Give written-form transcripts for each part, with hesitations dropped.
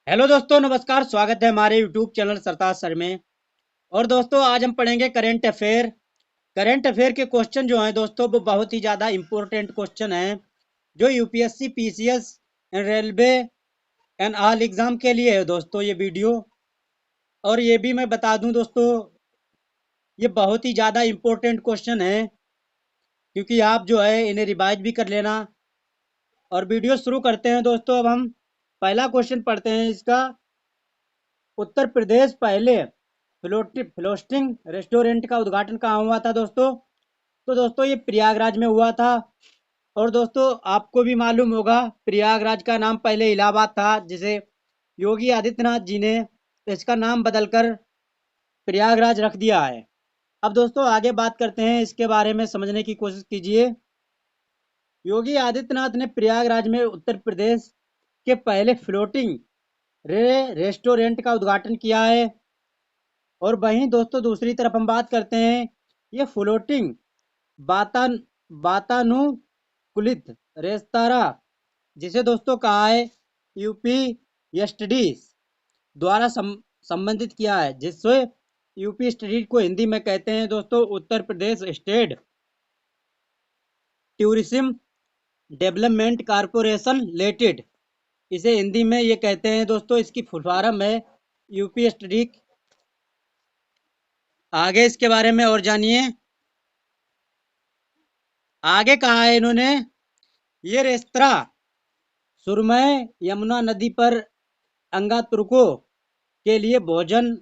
Hello दोस्तों, नमस्कार। स्वागत है हमारे यूट्यूब चैनल सरताज सर में। और दोस्तों, आज हम पढ़ेंगे करंट अफेयर। करंट अफेयर के क्वेश्चन जो हैं दोस्तों, वो बहुत ही ज़्यादा इम्पोर्टेंट क्वेश्चन हैं, जो UPSC, PCS, railway and all exam के लिए है दोस्तों ये वीडियो। और ये भी मैं बता दूं दोस्तों, ये बहुत ही ज़्यादा इम्पोर्टेंट क्वेश्चन है, क्योंकि आप जो है इन्हें रिवाइज भी कर लेना। और वीडियो शुरू करते हैं दोस्तों। अब हम पहला क्वेश्चन पढ़ते हैं इसका। उत्तर प्रदेश पहले फ्लोस्टिंग रेस्टोरेंट का उद्घाटन कहाँ हुआ था दोस्तों? तो दोस्तों ये प्रयागराज में हुआ था। और दोस्तों आपको भी मालूम होगा, प्रयागराज का नाम पहले इलाहाबाद था, जिसे योगी आदित्यनाथ जी ने इसका नाम बदलकर प्रयागराज रख दिया है। अब दोस्तों आगे बात करते हैं, इसके बारे में समझने की कोशिश कीजिए। योगी आदित्यनाथ ने प्रयागराज में उत्तर प्रदेश के पहले फ्लोटिंग रेस्टोरेंट का उद्घाटन किया है। और वहीं दोस्तों दूसरी तरफ हम बात करते हैं, ये फ्लोटिंग बाता वातानुकूलित रेस्तरां, जिसे दोस्तों कहा है यूपी स्टडीज द्वारा संबंधित किया है, जिससे यूपी स्टडीज को हिंदी में कहते हैं दोस्तों Uttar Pradesh state tourism development corporation limited. इसे हिंदी में ये कहते हैं दोस्तों, इसकी फुल फॉर्म है यूपी स्टडी। आगे इसके बारे में और जानिए। आगे कहा है इन्होंने, ये रेस्तरां सुरमय यमुना नदी पर अंगातुर्कों के लिए भोजन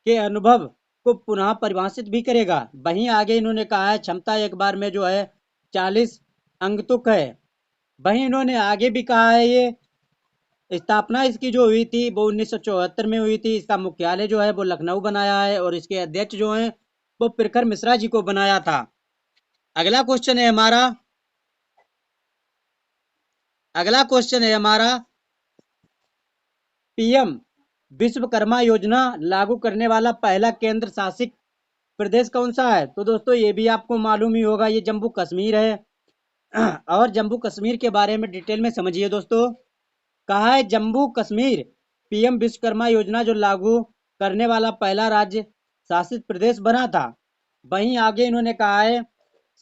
के अनुभव को पुनः परिभाषित भी करेगा। वहीं आगे इन्होंने कहा है क्षमता एक बार में जो है 40 अंगतुक है। वहीं इन्होंने आगे भी कहा है, ये स्थापना इसकी जो हुई थी वो 1974 में हुई थी। इसका मुख्यालय जो है वो लखनऊ बनाया है, और इसके अध्यक्ष जो हैं वो प्रखर मिश्रा जी को बनाया था। अगला क्वेश्चन है हमारा, पीएम विश्वकर्मा योजना लागू करने वाला पहला केंद्र शासित प्रदेश कौन सा है? तो दोस्तों ये भी आपको मालूम ही होगा, ये जम्मू कश्मीर है। और जम्मू कश्मीर के बारे में डिटेल में समझिए दोस्तों। कहा है जम्मू कश्मीर पीएम विश्वकर्मा योजना जो लागू करने वाला पहला राज्य शासित प्रदेश बना था। वहीं आगे इन्होंने कहा है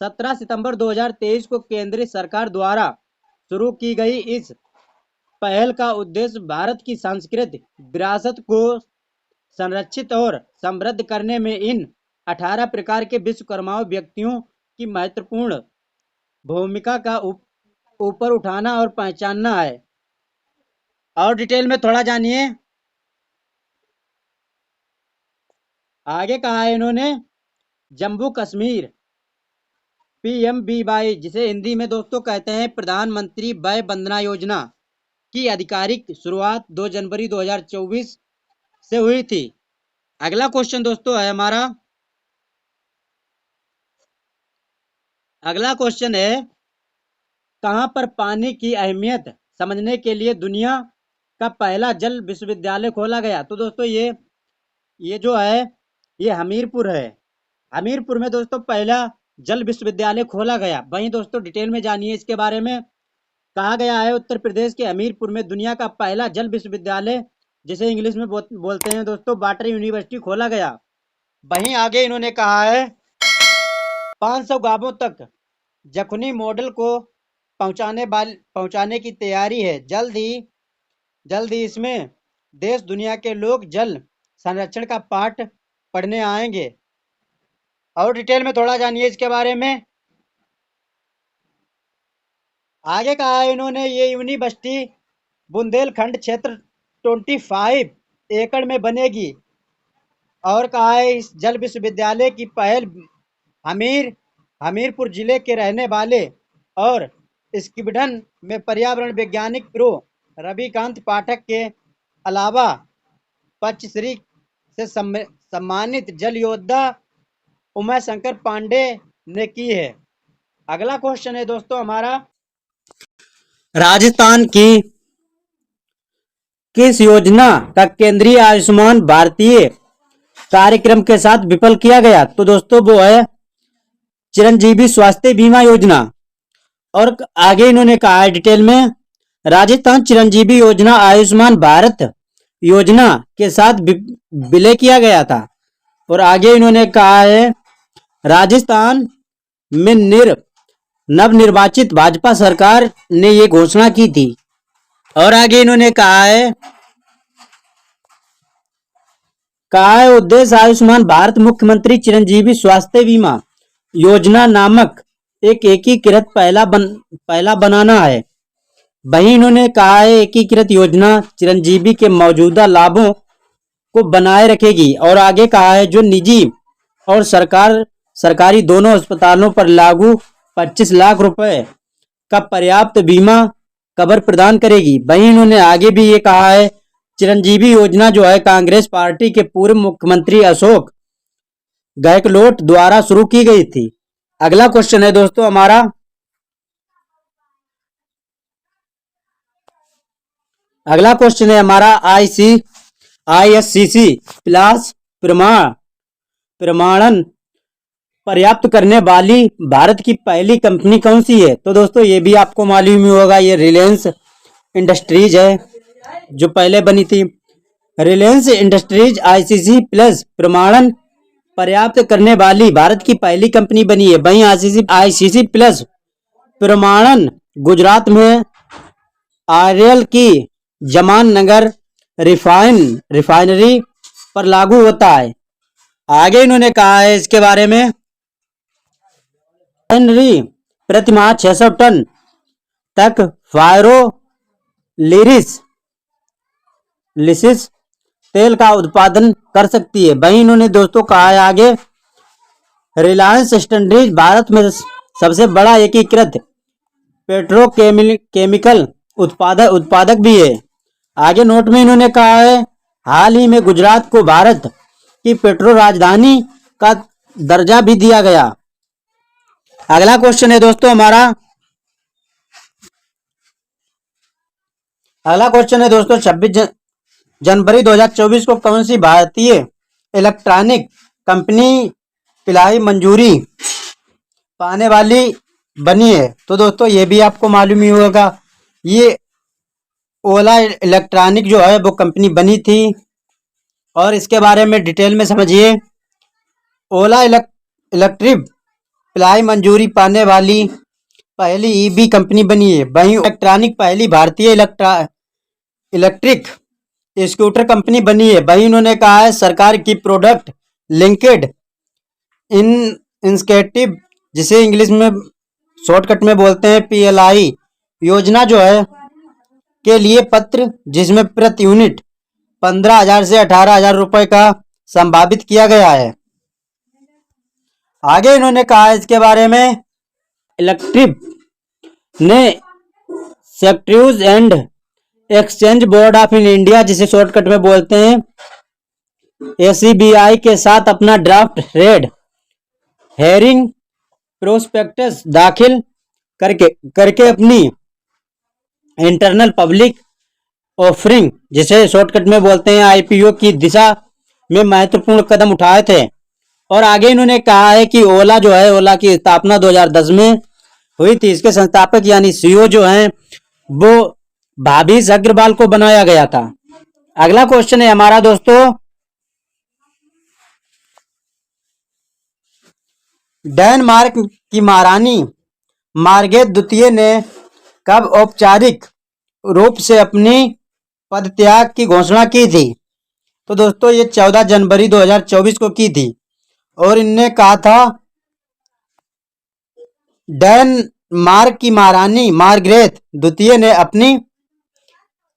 17 सितंबर 2023 को केंद्रीय सरकार द्वारा शुरू की गई इस पहल का उद्देश्य भारत की सांस्कृतिक विरासत को संरक्षित और समृद्ध करने में इन 18 प्रकार के विश्वकर्माओं व्यक्तियों की महत्वपूर्ण भूमिका का ऊपर उठाना और पहचानना है। और डिटेल में थोड़ा जानिए। आगे कहा है इन्होंने, जम्मू कश्मीर पीएमबीवाई, जिसे हिंदी में दोस्तों कहते हैं प्रधानमंत्री वय वंदना योजना, की आधिकारिक शुरुआत 2 जनवरी 2024 से हुई थी। अगला क्वेश्चन दोस्तों है हमारा, अगला क्वेश्चन है कहां पर पानी की अहमियत समझने के लिए दुनिया का पहला जल विश्वविद्यालय खोला गया? तो दोस्तों ये जो है ये हमीरपुर है। हमीरपुर में दोस्तों पहला जल विश्वविद्यालय खोला गया। वहीं दोस्तों डिटेल में जानिए इसके बारे में। कहा गया है उत्तर प्रदेश के हमीरपुर में दुनिया का पहला जल विश्वविद्यालय, जिसे इंग्लिश में बोलते हैं दोस्तों वाटर यूनिवर्सिटी, खोला गया। वहीं आगे इन्होंने कहा है 500 गांवों तक जखनी मॉडल को पहुंचाने की तैयारी है। जल्द ही इसमें देश दुनिया के लोग जल संरक्षण का पाठ पढ़ने आएंगे। और डिटेल में थोड़ा जानिए इसके बारे में। आगे कहा है इन्होंने, ये यूनिवर्सिटी बुंदेलखंड क्षेत्र 25 एकड़ में बनेगी। और कहा है इस जल विश्वविद्यालय की पहल हमीरपुर जिले के रहने वाले और स्कीबडन में पर्यावरण वैज्ञानिक प्रो रविकांत पाठक के अलावा पद्मश्री से सम्मानित जल योद्धा उमा शंकर पांडे ने की है। अगला क्वेश्चन है दोस्तों हमारा, राजस्थान की किस योजना का केंद्रीय आयुष्मान भारतीय कार्यक्रम के साथ विफल किया गया? तो दोस्तों वो है चिरंजीवी स्वास्थ्य बीमा योजना। और आगे इन्होंने कहा है डिटेल में, राजस्थान चिरंजीवी योजना आयुष्मान भारत योजना के साथ विलय किया गया था। और आगे इन्होंने कहा है राजस्थान में नवनिर्वाचित भाजपा सरकार ने ये घोषणा की थी। और आगे इन्होंने कहा है उद्देश्य आयुष्मान भारत मुख्यमंत्री चिरंजीवी स्वास्थ्य बीमा योजना नामक एक एकीकृत पहला बनाना है। वहीं इन्होंने कहा है एकीकृत योजना चिरंजीवी के मौजूदा लाभों को बनाए रखेगी। और आगे कहा है जो निजी और सरकारी दोनों अस्पतालों पर लागू 25 लाख रुपए का पर्याप्त बीमा कवर प्रदान करेगी। वहीं इन्होंने आगे भी ये कहा है चिरंजीवी योजना जो है कांग्रेस पार्टी के पूर्व मुख्यमंत्री अशोक गहलोत द्वारा शुरू की गई थी। अगला क्वेश्चन है दोस्तों हमारा, अगला क्वेश्चन है हमारा ISCC प्लस प्रमाणन पर्याप्त करने वाली भारत की पहली कंपनी कौन सी है? तो दोस्तों ये भी आपको मालूम ही होगा, ये रिलायंस इंडस्ट्रीज है जो पहले बनी थी। रिलायंस इंडस्ट्रीज ICC प्लस प्रमाणन पर्याप्त करने वाली भारत की पहली कंपनी बनी है। वहीं ICC प्लस प्रमाणन गुजरात में आरएल की जमाननगर रिफाइनरी पर लागू होता है। आगे इन्होंने कहा है इसके बारे में रिफाइनरी प्रति माह 600 टन तक लिसिस तेल का उत्पादन कर सकती है। वहीं इन्होंने दोस्तों कहा है आगे रिलायंस इंडस्ट्रीज भारत में सबसे बड़ा एकीकृत पेट्रोकेमिकल उत्पादक भी है। आगे नोट में इन्होंने कहा है हाल ही में गुजरात को भारत की पेट्रो राजधानी का दर्जा भी दिया गया। अगला क्वेश्चन है दोस्तों हमारा, अगला क्वेश्चन है दोस्तों 26 जनवरी 2024 को कौन सी भारतीय इलेक्ट्रॉनिक कंपनी पिलाई मंजूरी पाने वाली बनी है? तो दोस्तों ये भी आपको मालूम ही होगा, ये ओला इलेक्ट्रॉनिक जो है वो कंपनी बनी थी। और इसके बारे में डिटेल में समझिए। ओला इलेक्ट्रिक पिलाई मंजूरी पाने वाली पहली ईवी कंपनी बनी है। वहीं इलेक्ट्रॉनिक पहली भारतीय इलेक्ट्रिक स्कूटर कंपनी बनी है। वहीं उन्होंने कहा है सरकार की प्रोडक्ट लिंक्ड इंसेंटिव जिसे इंग्लिश में शॉर्टकट में बोलते हैं PLI योजना जो है के लिए पत्र जिसमें प्रति यूनिट 15,000 से 18,000 रुपए का संभावित किया गया है। आगे इन्होंने कहा इसके बारे में इलेक्ट्रिक ने securities and exchange board of India जिसे शॉर्टकट में बोलते हैं SEBI के साथ अपना ड्राफ्ट रेड हेरिंग प्रोस्पेक्टस दाखिल करके अपनी इंटरनल पब्लिक ऑफरिंग जिसे शॉर्टकट में बोलते हैं IPO की दिशा में महत्वपूर्ण कदम उठाए थे। और आगे इन्होंने कहा है कि ओला जो है ओला की स्थापना 2010 में हुई थी। इसके संस्थापक यानी CEO जो हैं वो भाभीष अग्रवाल को बनाया गया था। अगला क्वेश्चन है हमारा दोस्तों डेनमार्क की महारानी मार्गरेट द्वितीय ने कब औपचारिक रूप से अपनी पदत्याग की घोषणा की थी? तो दोस्तों ये 14 जनवरी 2024 को की थी। और इनने कहा था डेनमार्क की महारानी मार्गरेट द्वितीय ने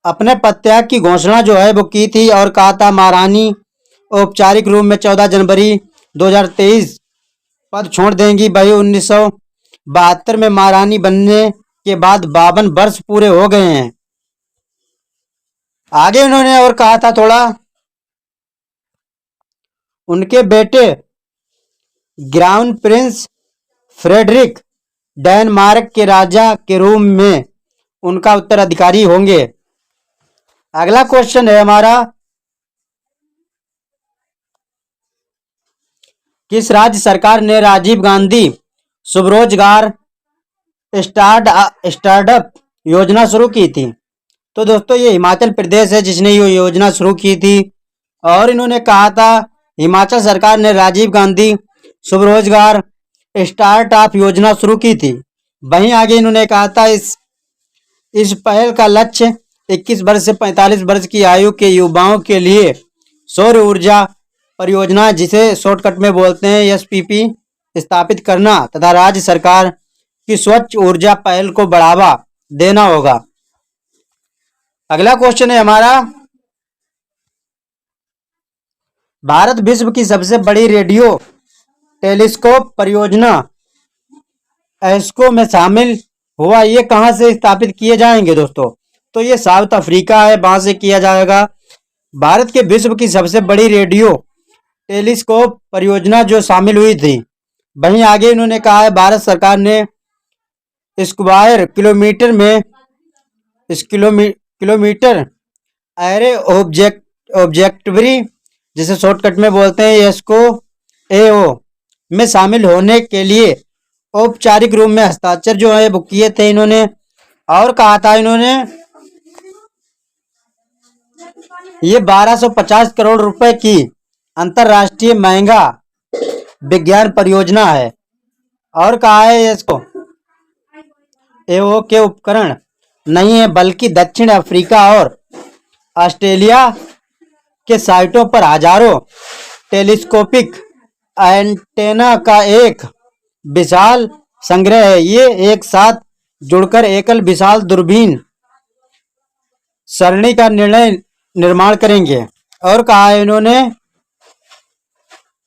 अपने पदत्याग की घोषणा जो है वो की थी और कहा था महारानी औपचारिक रूप में 14 जनवरी 2023 पद छोड़ देंगी। वही 1972 में महारानी बनने के बाद 52 वर्ष पूरे हो गए हैं। आगे उन्होंने और कहा था थोड़ा उनके बेटे ग्राउंड प्रिंस फ्रेडरिक डेनमार्क के राजा के रूप में उनका उत्तराधिकारी होंगे। अगला क्वेश्चन है हमारा किस राज्य सरकार ने राजीव गांधी स्वरोजगार स्टार्टअप योजना शुरू की थी? तो दोस्तों ये हिमाचल प्रदेश है जिसने ये योजना शुरू की थी। और इन्होंने कहा था हिमाचल सरकार ने राजीव गांधी स्वरोजगार स्टार्टअप योजना शुरू की थी। वहीं आगे इन्होंने कहा था इस पहल का लक्ष्य 21 वर्ष से 45 वर्ष की आयु के युवाओं के लिए सौर ऊर्जा परियोजना, जिसे शॉर्टकट में बोलते हैं एसपीपी, स्थापित करना तथा राज्य सरकार की स्वच्छ ऊर्जा पहल को बढ़ावा देना होगा। अगला क्वेश्चन है हमारा, भारत विश्व की सबसे बड़ी रेडियो टेलीस्कोप परियोजना एस्को में शामिल हुआ। ये कहां से स्थापित किए जाएंगे दोस्तों? तो ये साउथ अफ्रीका है, वहां से किया जाएगा। भारत के विश्व की सबसे बड़ी रेडियो टेलीस्कोप परियोजना जो शामिल हुई थी। वहीं आगे इन्होंने कहा है भारत सरकार ने स्क्वायर किलोमीटर में किलोमीटर एरे ऑब्जेक्टिवरी, जिसे शॉर्टकट में बोलते हैं एस्को एओ, में शामिल होने के लिए औपचारिक रूप में हस्ताक्षर जो है वो किए थे इन्होंने। और कहा था इन्होंने ये 1250 करोड़ रुपए की अंतरराष्ट्रीय महंगा विज्ञान परियोजना है। और कहा है इसको एओ के उपकरण नहीं है, बल्कि दक्षिण अफ्रीका और ऑस्ट्रेलिया के साइटों पर हजारों टेलीस्कोपिक एंटेना का एक विशाल संग्रह है। ये एक साथ जुड़कर एकल विशाल दूरबीन सरणी का निर्माण करेंगे। और कहा है इन्होंने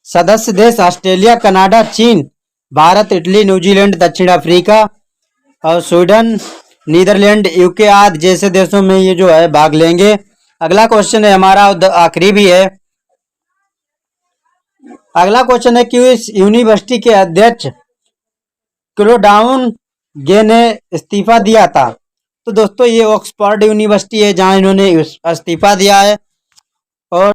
सदस्य देश ऑस्ट्रेलिया, कनाडा, चीन, भारत, इटली, न्यूजीलैंड, दक्षिण अफ्रीका और स्वीडन, नीदरलैंड, यूके आदि जैसे देशों में ये जो है भाग लेंगे। अगला क्वेश्चन है हमारा, आखिरी भी है। अगला क्वेश्चन है कि इस यूनिवर्सिटी के अध्यक्ष क्लोडाउन गे ने इस्तीफा दिया था। तो दोस्तों ये ऑक्सफोर्ड यूनिवर्सिटी है जहां इन्होंने इस्तीफा दिया है।